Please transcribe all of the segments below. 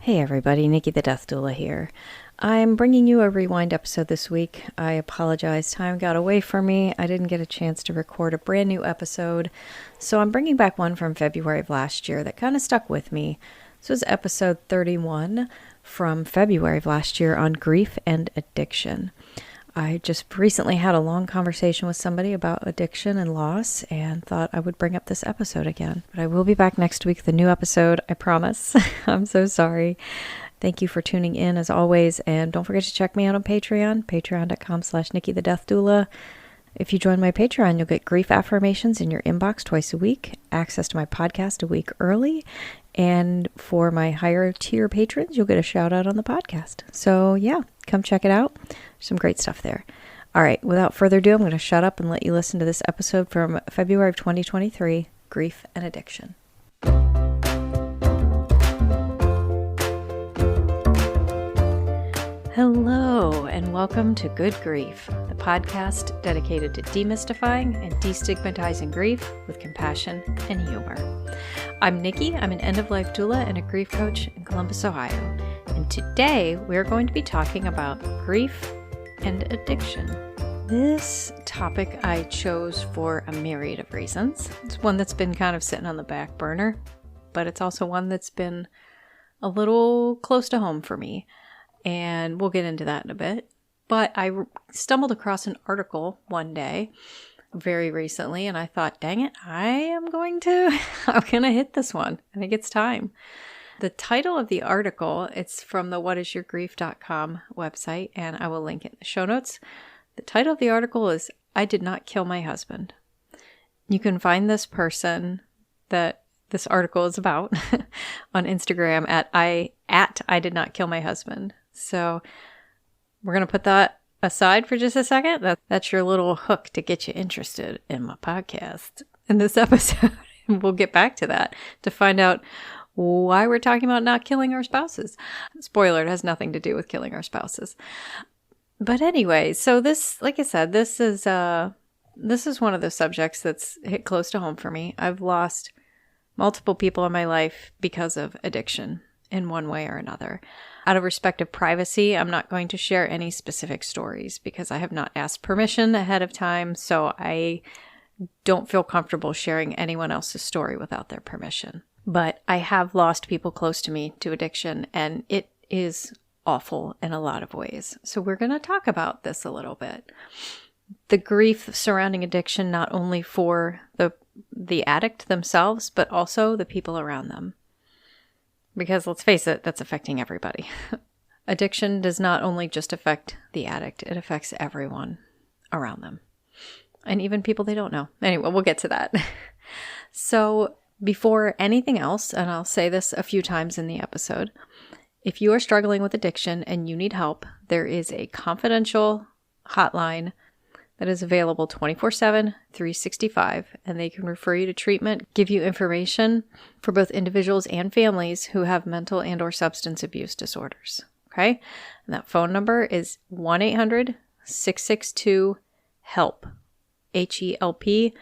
Hey everybody, Nikki the Death Doula here. I'm bringing you a rewind episode this week. I apologize, time got away from me. I didn't get a chance to record a brand new episode, so I'm bringing back one from February of last year that kind of stuck with me. This was episode 31 from February of last year on grief and addiction. I just recently had a long conversation with somebody about addiction and loss and thought I would bring up this episode again. But I will be back next week with a new episode, I promise. I'm so sorry. Thank you for tuning in as always. And don't forget to check me out on Patreon, patreon.com/Nikki the Death Doula. If you join my Patreon, you'll get grief affirmations in your inbox twice a week, access to my podcast a week early, and for my higher tier patrons, you'll get a shout out on the podcast. So yeah, come check it out. Some great stuff there. All right, without further ado, I'm going to shut up and let you listen to this episode from February of 2023, Grief and Addiction. Hello, and welcome to Good Grief, the podcast dedicated to demystifying and destigmatizing grief with compassion and humor. I'm Nikki. I'm an end-of-life doula and a grief coach in Columbus, Ohio. And today we're going to be talking about grief and addiction. This topic I chose for a myriad of reasons. It's one that's been kind of sitting on the back burner, but it's also one that's been a little close to home for me. And we'll get into that in a bit. But I stumbled across an article one day very recently, and I thought, dang it, I'm going to hit this one. I think it's time. The title of the article, it's from the whatisyourgrief.com website, and I will link it in the show notes. The title of the article is, I Did Not Kill My Husband. You can find this person that this article is about on Instagram at I Did Not Kill My Husband. So we're going to put that aside for just a second. That's your little hook to get you interested in my podcast in this episode. We'll get back to that to find out why we're talking about not killing our spouses. Spoiler, it has nothing to do with killing our spouses. But anyway, so this, like I said, this is one of the subjects that's hit close to home for me. I've lost multiple people in my life because of addiction in one way or another. Out of respect of privacy, I'm not going to share any specific stories because I have not asked permission ahead of time, so I don't feel comfortable sharing anyone else's story without their permission. But I have lost people close to me to addiction, and it is awful in a lot of ways. So we're going to talk about this a little bit. The grief surrounding addiction, not only for the addict themselves, but also the people around them. Because let's face it, that's affecting everybody. Addiction does not only just affect the addict, it affects everyone around them. And even people they don't know. Anyway, we'll get to that. So before anything else, and I'll say this a few times in the episode, if you are struggling with addiction and you need help, there is a confidential hotline that is available 24/7, 365, and they can refer you to treatment, give you information for both individuals and families who have mental and or substance abuse disorders. Okay? And that phone number is 1-800-662-HELP, HELP,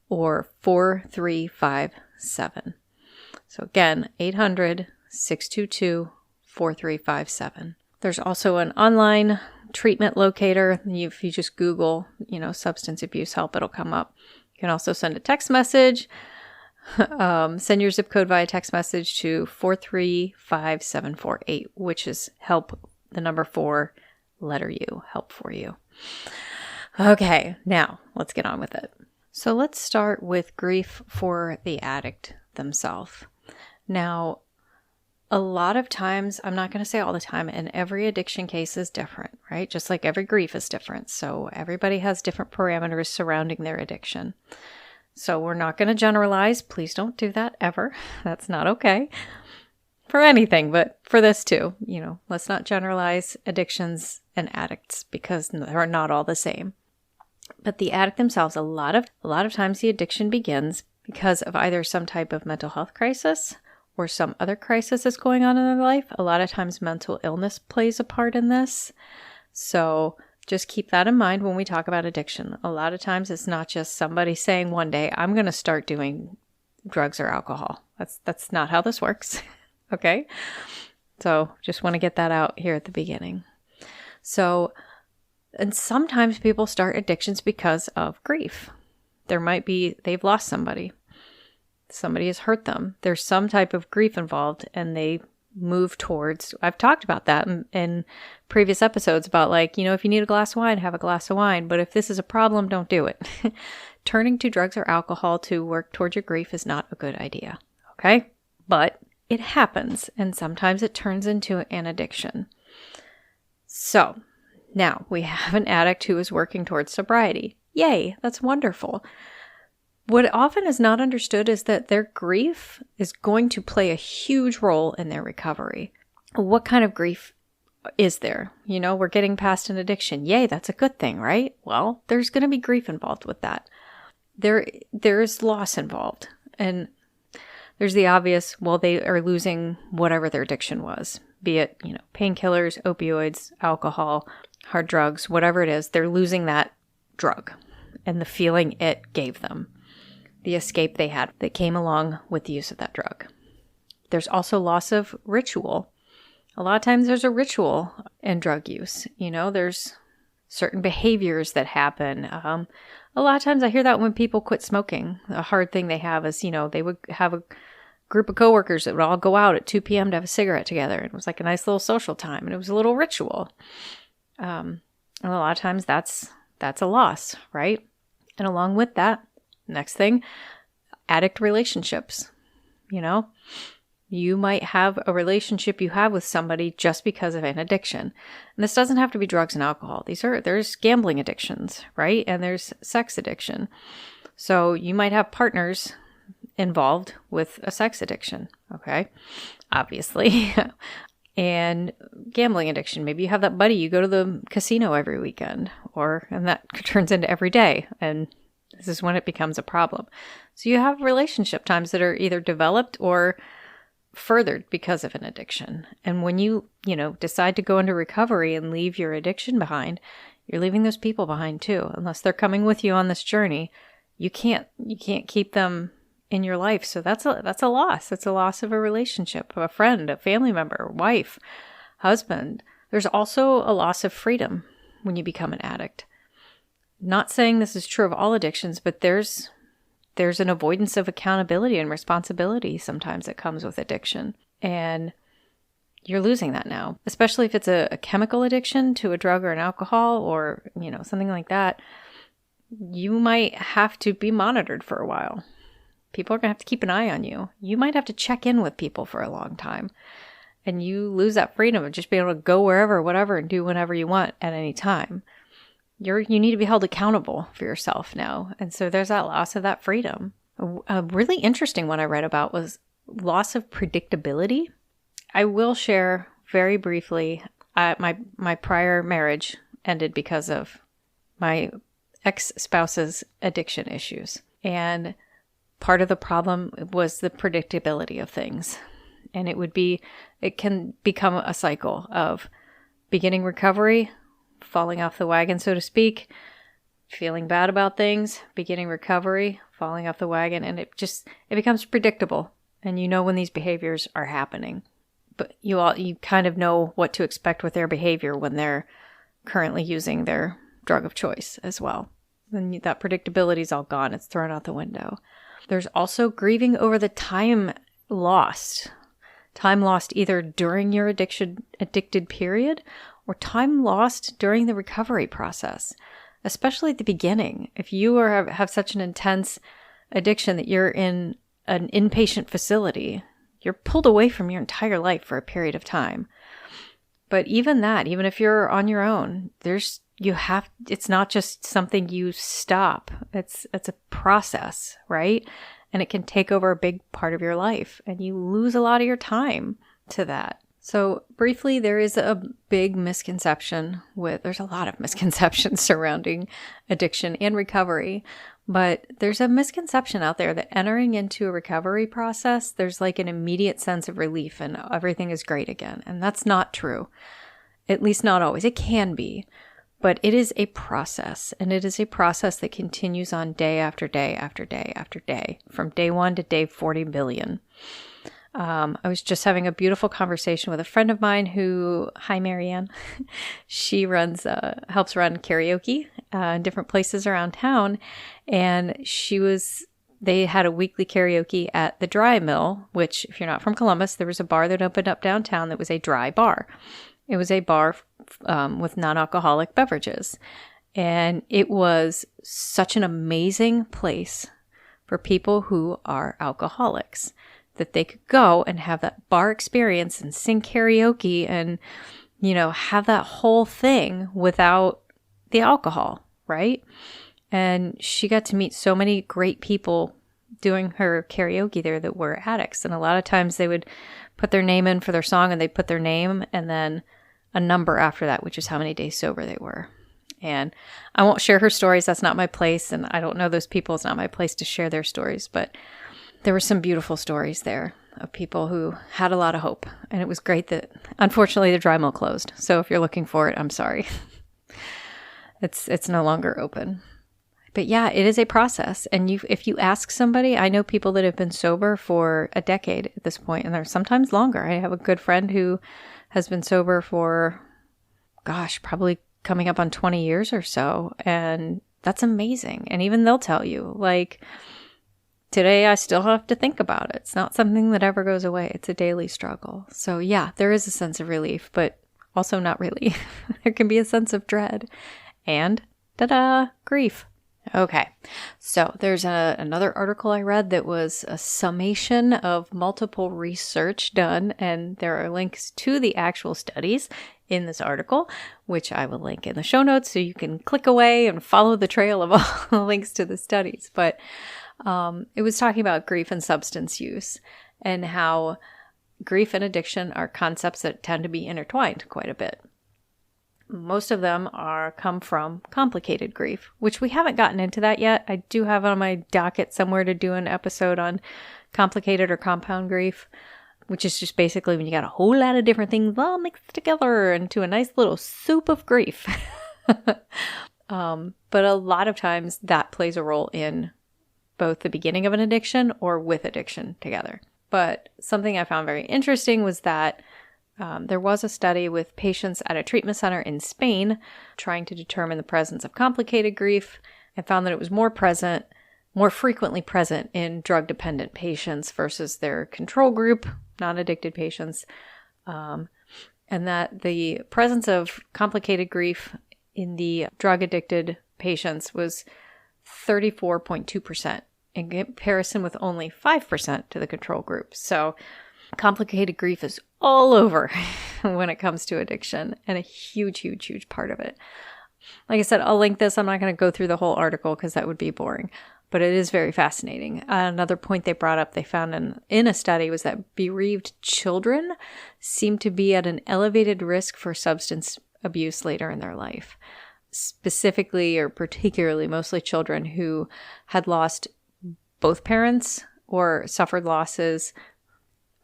or 4357. So again, 800-622-4357. There's also an online treatment locator. If you just Google, substance abuse help, it'll come up. You can also send a text message. Send your zip code via text message to 435748, which is help, the number 4, letter U, help for you. Okay, now let's get on with it. So let's start with grief for the addict themselves. Now, a lot of times, I'm not going to say all the time, and every addiction case is different, right? Just like every grief is different. So everybody has different parameters surrounding their addiction. So we're not going to generalize. Please don't do that ever. That's not okay for anything, but for this too. Let's not generalize addictions and addicts because they're not all the same. But the addict themselves, a lot of times the addiction begins because of either some type of mental health crisis or some other crisis that's going on in their life. A lot of times mental illness plays a part in this. So just keep that in mind when we talk about addiction. A lot of times it's not just somebody saying one day, I'm going to start doing drugs or alcohol. That's not how this works. Okay? So just want to get that out here at the beginning. So, and sometimes people start addictions because of grief. They've lost somebody. Somebody has hurt them. There's some type of grief involved, and they move towards, I've talked about that in previous episodes about if you need a glass of wine, have a glass of wine. But if this is a problem, don't do it. Turning to drugs or alcohol to work towards your grief is not a good idea. Okay? But it happens, and sometimes it turns into an addiction. So now we have an addict who is working towards sobriety. Yay, that's wonderful. What often is not understood is that their grief is going to play a huge role in their recovery. What kind of grief is there? We're getting past an addiction. Yay, that's a good thing, right? Well, there's going to be grief involved with that. There's loss involved. And there's the obvious, they are losing whatever their addiction was, be it, painkillers, opioids, alcohol, hard drugs, whatever it is, they're losing that drug and the feeling it gave them, the escape they had that came along with the use of that drug. There's also loss of ritual. A lot of times there's a ritual in drug use. There's certain behaviors that happen. A lot of times I hear that when people quit smoking. A hard thing they have is, they would have a group of coworkers that would all go out at 2 p.m. to have a cigarette together. It was like a nice little social time, and it was a little ritual. And a lot of times that's a loss, right? And along with that, next thing, addict relationships. You might have a relationship you have with somebody just because of an addiction. And this doesn't have to be drugs and alcohol. There's gambling addictions, right? And there's sex addiction. So you might have partners involved with a sex addiction, okay? Obviously. And gambling addiction. Maybe you have that buddy, you go to the casino every weekend, and that turns into every day. And this is when it becomes a problem. So you have relationship times that are either developed or furthered because of an addiction. And when you decide to go into recovery and leave your addiction behind, you're leaving those people behind too. Unless they're coming with you on this journey, you can't keep them in your life. So that's a loss. It's a loss of a relationship, of a friend, a family member, wife, husband. There's also a loss of freedom when you become an addict. Not saying this is true of all addictions, but there's an avoidance of accountability and responsibility sometimes that comes with addiction. And you're losing that now, especially if it's a chemical addiction to a drug or an alcohol or, something like that. You might have to be monitored for a while. People are going to have to keep an eye on you. You might have to check in with people for a long time. And you lose that freedom of just being able to go wherever, whatever, and do whatever you want at any time. You need to be held accountable for yourself now. And so there's that loss of that freedom. A really interesting one I read about was loss of predictability. I will share very briefly, my prior marriage ended because of my ex-spouse's addiction issues. And part of the problem was the predictability of things. And it can become a cycle of beginning recovery, falling off the wagon, so to speak, feeling bad about things, beginning recovery, falling off the wagon, and it becomes predictable. And you know when these behaviors are happening. But you kind of know what to expect with their behavior when they're currently using their drug of choice as well. Then that predictability is all gone. It's thrown out the window. There's also grieving over the time lost. Time lost either during your addicted period or time lost during the recovery process, especially at the beginning. If you have such an intense addiction that you're in an inpatient facility, you're pulled away from your entire life for a period of time. But even if you're on your own, it's not just something you stop. It's a process, right? And it can take over a big part of your life, and you lose a lot of your time to that. So briefly, there's a lot of misconceptions surrounding addiction and recovery, but there's a misconception out there that entering into a recovery process, there's like an immediate sense of relief and everything is great again. And that's not true. At least not always. It can be, but it is a process, and it is a process that continues on day after day after day after day, from day 1 to day 40 billion. I was just having a beautiful conversation with a friend of mine who, hi Marianne, she helps run karaoke in different places around town, and they had a weekly karaoke at the Dry Mill, which, if you're not from Columbus, there was a bar that opened up downtown that was a dry bar. It was a bar with non-alcoholic beverages, and it was such an amazing place for people who are alcoholics, that they could go and have that bar experience and sing karaoke and, have that whole thing without the alcohol, right? And she got to meet so many great people doing her karaoke there that were addicts. And a lot of times they would put their name in for their song, and they'd put their name and then a number after that, which is how many days sober they were. And I won't share her stories. That's not my place. And I don't know those people. It's not my place to share their stories. But there were some beautiful stories there of people who had a lot of hope. And it was great that, unfortunately, the Dry Mill closed. So if you're looking for it, I'm sorry. It's no longer open. But yeah, it is a process. And if you ask somebody, I know people that have been sober for a decade at this point, and they're sometimes longer. I have a good friend who has been sober for, probably coming up on 20 years or so. And that's amazing. And even they'll tell you, like, today I still have to think about it. It's not something that ever goes away. It's a daily struggle. So yeah, there is a sense of relief, but also not really. There can be a sense of dread and, grief. Okay, so there's another article I read that was a summation of multiple research done, and there are links to the actual studies in this article, which I will link in the show notes so you can click away and follow the trail of all the links to the studies. But it was talking about grief and substance use and how grief and addiction are concepts that tend to be intertwined quite a bit. Most of them come from complicated grief, which we haven't gotten into that yet. I do have on my docket somewhere to do an episode on complicated or compound grief, which is just basically when you got a whole lot of different things all mixed together into a nice little soup of grief. But a lot of times that plays a role in both the beginning of an addiction or with addiction together. But something I found very interesting was that there was a study with patients at a treatment center in Spain trying to determine the presence of complicated grief, and found that it was more frequently present in drug-dependent patients versus their control group, non-addicted patients, and that the presence of complicated grief in the drug-addicted patients was 34.2% in comparison with only 5% to the control group. So complicated grief is all over when it comes to addiction, and a huge, huge, huge part of it. Like I said, I'll link this. I'm not going to go through the whole article because that would be boring, but it is very fascinating. Another point they brought up, they found in a study, was that bereaved children seem to be at an elevated risk for substance abuse later in their life. Specifically, or particularly, mostly children who had lost both parents or suffered losses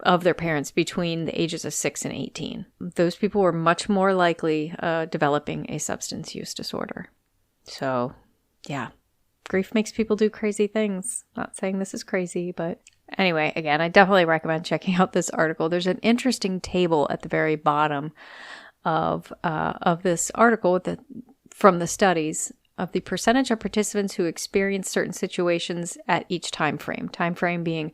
of their parents between the ages of 6 and 18. Those people were much more likely developing a substance use disorder. So, yeah, grief makes people do crazy things. Not saying this is crazy, but anyway, again, I definitely recommend checking out this article. There's an interesting table at the very bottom of this article from the studies of the percentage of participants who experience certain situations at each time frame. Time frame being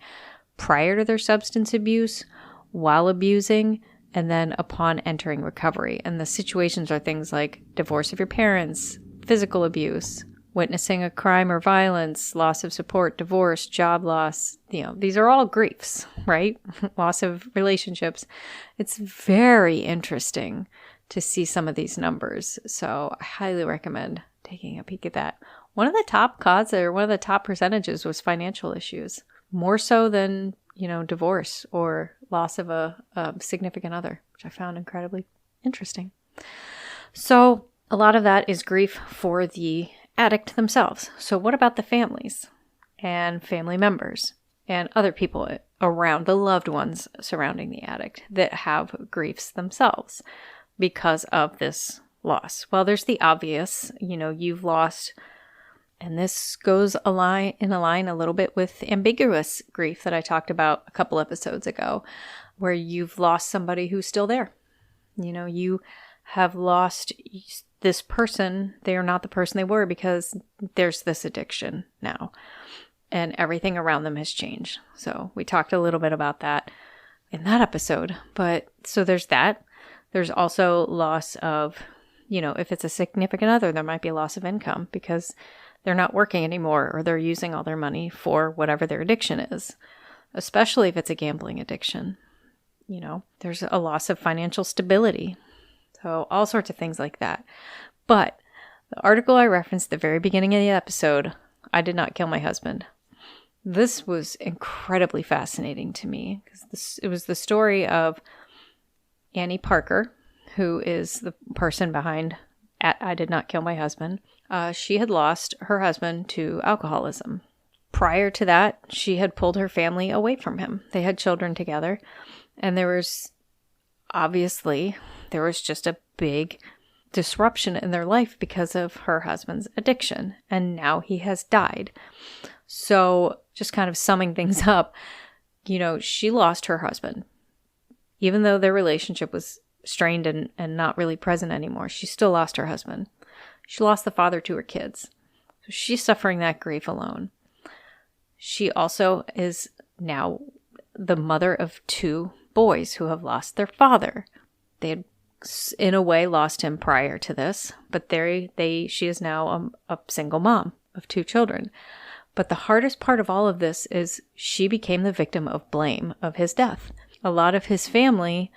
prior to their substance abuse, while abusing, and then upon entering recovery. And the situations are things like divorce of your parents, physical abuse, witnessing a crime or violence, loss of support, divorce, job loss. These are all griefs, right? Loss of relationships. It's very interesting to see some of these numbers. So I highly recommend taking a peek at that. One of the top causes, or one of the top percentages, was financial issues. More so than, divorce or loss of a significant other, which I found incredibly interesting. So a lot of that is grief for the addict themselves. So what about the families and family members and other people around, the loved ones surrounding the addict that have griefs themselves because of this loss? Well, there's the obvious, you've lost And this goes in a line a little bit with ambiguous grief that I talked about a couple episodes ago, where you've lost somebody who's still there. You have lost this person. They are not the person they were because there's this addiction now and everything around them has changed. So we talked a little bit about that in that episode. But so there's that. There's also loss of, if it's a significant other, there might be a loss of income because they're not working anymore or they're using all their money for whatever their addiction is, especially if it's a gambling addiction. There's a loss of financial stability. So all sorts of things like that. But the article I referenced at the very beginning of the episode, I Did Not Kill My Husband. This was incredibly fascinating to me because it was the story of Annie Parker, who is the person behind I Did Not Kill My Husband. She had lost her husband to alcoholism. Prior to that, she had pulled her family away from him. They had children together. And there was just a big disruption in their life because of her husband's addiction. And now he has died. So just kind of summing things up, she lost her husband. Even though their relationship was strained and not really present anymore, she still lost her husband. She lost the father to her kids. So she's suffering that grief alone. She also is now the mother of 2 boys who have lost their father. They had, in a way, lost him prior to this, but she is now a single mom of 2 children. But the hardest part of all of this is she became the victim of blame of his death. A lot of his family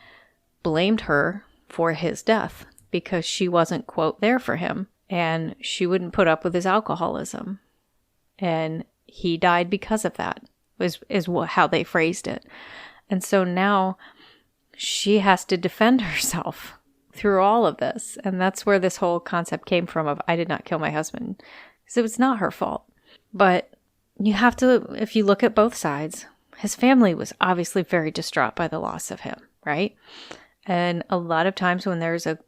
blamed her for his death because she wasn't, quote, there for him, and she wouldn't put up with his alcoholism. And he died because of that, is how they phrased it. And so now she has to defend herself through all of this. And that's where this whole concept came from of I did not kill my husband. Because it was not her fault. But you have to, if you look at both sides, his family was obviously very distraught by the loss of him, right? And a lot of times when there's a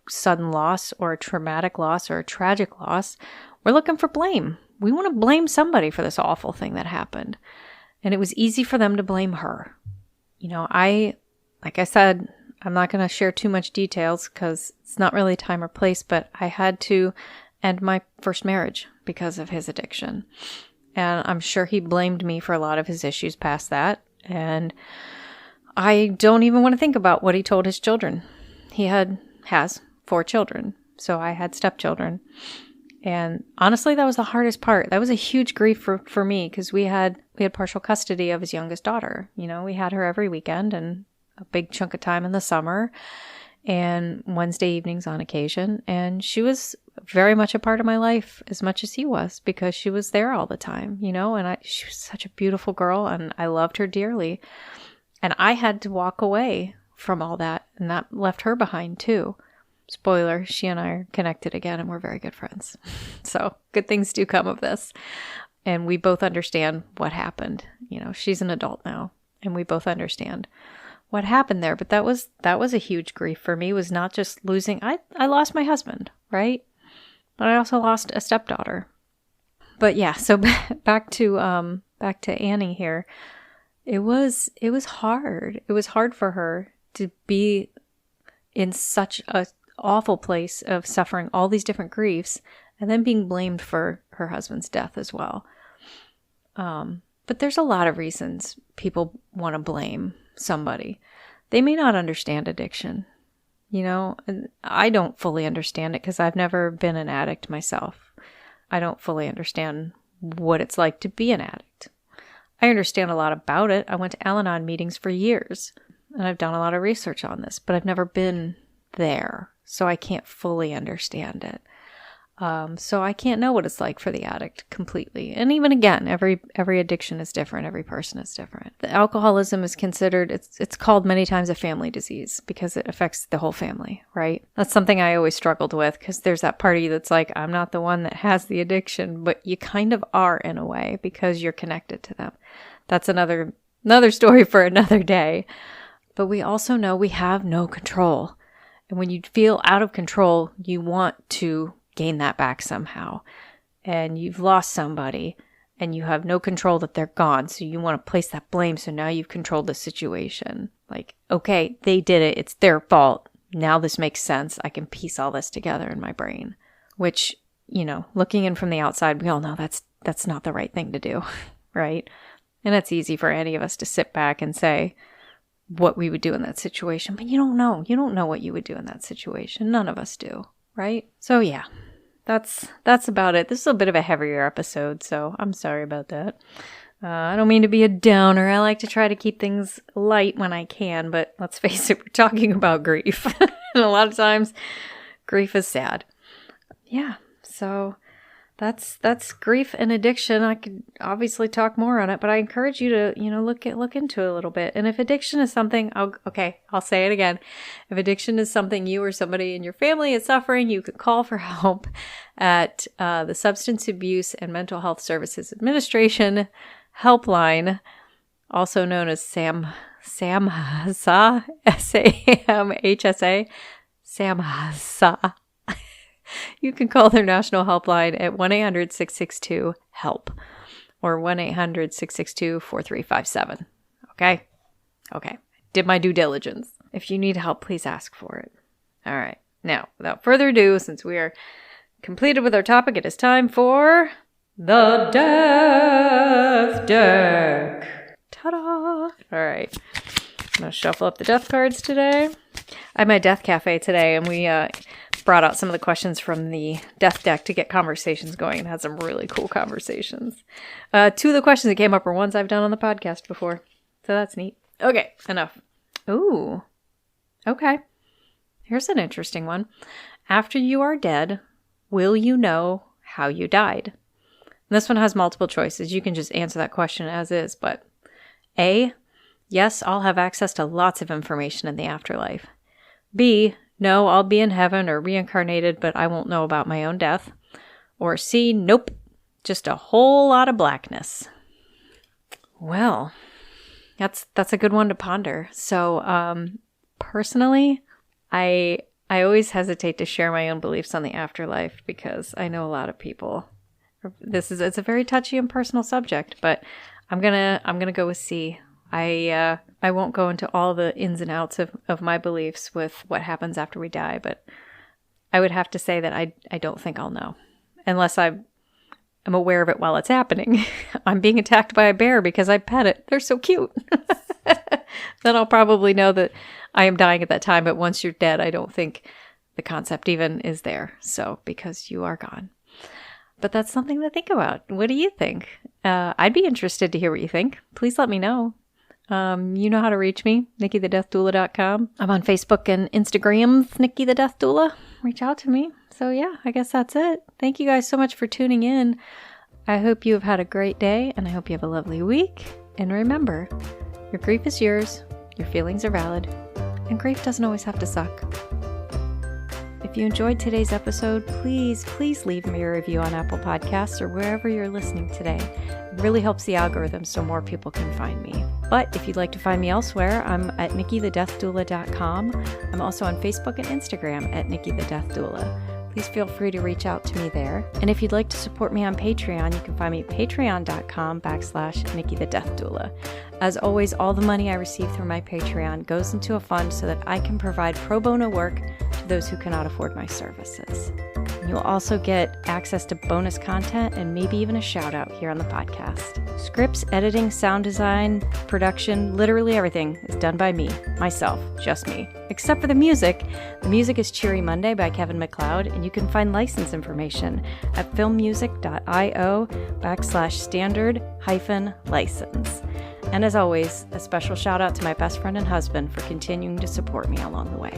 sudden loss or a traumatic loss or a tragic loss, we're looking for blame. We want to blame somebody for this awful thing that happened. And it was easy for them to blame her. Like I said, I'm not going to share too much details because it's not really time or place, but I had to end my first marriage because of his addiction. And I'm sure he blamed me for a lot of his issues past that. And I don't even want to think about what he told his children. He has 4 children. So I had stepchildren. And honestly, that was the hardest part. That was a huge grief for me because we had partial custody of his youngest daughter. We had her every weekend and a big chunk of time in the summer and Wednesday evenings on occasion. And she was very much a part of my life as much as he was because she was there all the time, and she was such a beautiful girl and I loved her dearly. And I had to walk away from all that, and that left her behind too. Spoiler, she and I are connected again and we're very good friends. So good things do come of this. And we both understand what happened. She's an adult now and we both understand what happened there. But that was a huge grief for me, was not just losing, I lost my husband, right? But I also lost a stepdaughter. But yeah, so back to Annie here. It was hard. It was hard for her to be in such a awful place of suffering all these different griefs and then being blamed for her husband's death as well. But there's a lot of reasons people want to blame somebody. They may not understand addiction. And I don't fully understand it because I've never been an addict myself. I don't fully understand what it's like to be an addict. I understand a lot about it. I went to Al-Anon meetings for years and I've done a lot of research on this, but I've never been there. So I can't fully understand it. So I can't know what it's like for the addict completely. And even again, every addiction is different. Every person is different. The alcoholism is considered, it's called many times a family disease because it affects the whole family, right? That's something I always struggled with because there's that party that's like, I'm not the one that has the addiction, but you kind of are in a way because you're connected to them. That's another story for another day. But we also know we have no control. And when you feel out of control, you want to gain that back somehow. and you've lost somebody and you have no control that they're gone. So you want to place that blame. So now you've controlled the situation. Like, okay, they did it. It's their fault. Now this makes sense. I can piece all this together in my brain, which, looking in from the outside, we all know that's not the right thing to do, right? And it's easy for any of us to sit back and say what we would do in that situation, but you don't know. You don't know what you would do in that situation. None of us do, right? So yeah, that's about it. This is a bit of a heavier episode, so I'm sorry about that. I don't mean to be a downer. I like to try to keep things light when I can, but let's face it, we're talking about grief. And a lot of times, grief is sad. Yeah, so that's grief and addiction. I could obviously talk more on it, but I encourage you to, look into it a little bit. And if addiction is something, I'll say it again. If addiction is something you or somebody in your family is suffering, you could call for help at the Substance Abuse and Mental Health Services Administration Helpline, also known as SAMHSA, SAMHSA, SAMHSA. You can call their national helpline at 1-800-662-HELP or 1-800-662-4357. Okay? Okay. Did my due diligence. If you need help, please ask for it. All right. Now, without further ado, since we are completed with our topic, it is time for the Death Deck. Ta-da! All right. I'm going to shuffle up the death cards today. I had my death cafe today, and we brought out some of the questions from the death deck to get conversations going and had some really cool conversations. 2 of the questions that came up are ones I've done on the podcast before. So that's neat. Okay, enough. Ooh. Okay. Here's an interesting one. After you are dead, will you know how you died? And this one has multiple choices. You can just answer that question as is, but A, yes, I'll have access to lots of information in the afterlife. B, no, I'll be in heaven or reincarnated, but I won't know about my own death. Or C, nope, just a whole lot of blackness. Well, that's a good one to ponder. So, personally, I always hesitate to share my own beliefs on the afterlife because I know a lot of people. It's a very touchy and personal subject, but I'm gonna go with C. I won't go into all the ins and outs of my beliefs with what happens after we die, but I would have to say that I don't think I'll know. Unless I'm aware of it while it's happening. I'm being attacked by a bear because I pet it. They're so cute. Then I'll probably know that I am dying at that time, but once you're dead, I don't think the concept even is there. So, because you are gone. But that's something to think about. What do you think? I'd be interested to hear what you think. Please let me know. You know how to reach me, NikkiTheDeathDoula.com. I'm on Facebook and Instagram, Nikki the Death Doula. Reach out to me. So yeah, I guess that's it. Thank you guys so much for tuning in. I hope you have had a great day, and I hope you have a lovely week. And remember, your grief is yours, your feelings are valid, and grief doesn't always have to suck. If you enjoyed today's episode, please leave me a review on Apple Podcasts or wherever you're listening today. It really helps the algorithm so more people can find me. But if you'd like to find me elsewhere, I'm at NikkiTheDeathDoula.com. I'm also on Facebook and Instagram at NikkiTheDeathDoula. Please feel free to reach out to me there. And if you'd like to support me on Patreon, you can find me at patreon.com/NikkiTheDeathDoula. As always, all the money I receive through my Patreon goes into a fund so that I can provide pro bono work to those who cannot afford my services. You'll also get access to bonus content and maybe even a shout out here on the podcast. Scripts, editing, sound design, production, literally everything is done by me, myself, just me. Except for the music. The music is Cheery Monday by Kevin MacLeod, and you can find license information at filmmusic.io/standard-license. And as always, a special shout out to my best friend and husband for continuing to support me along the way.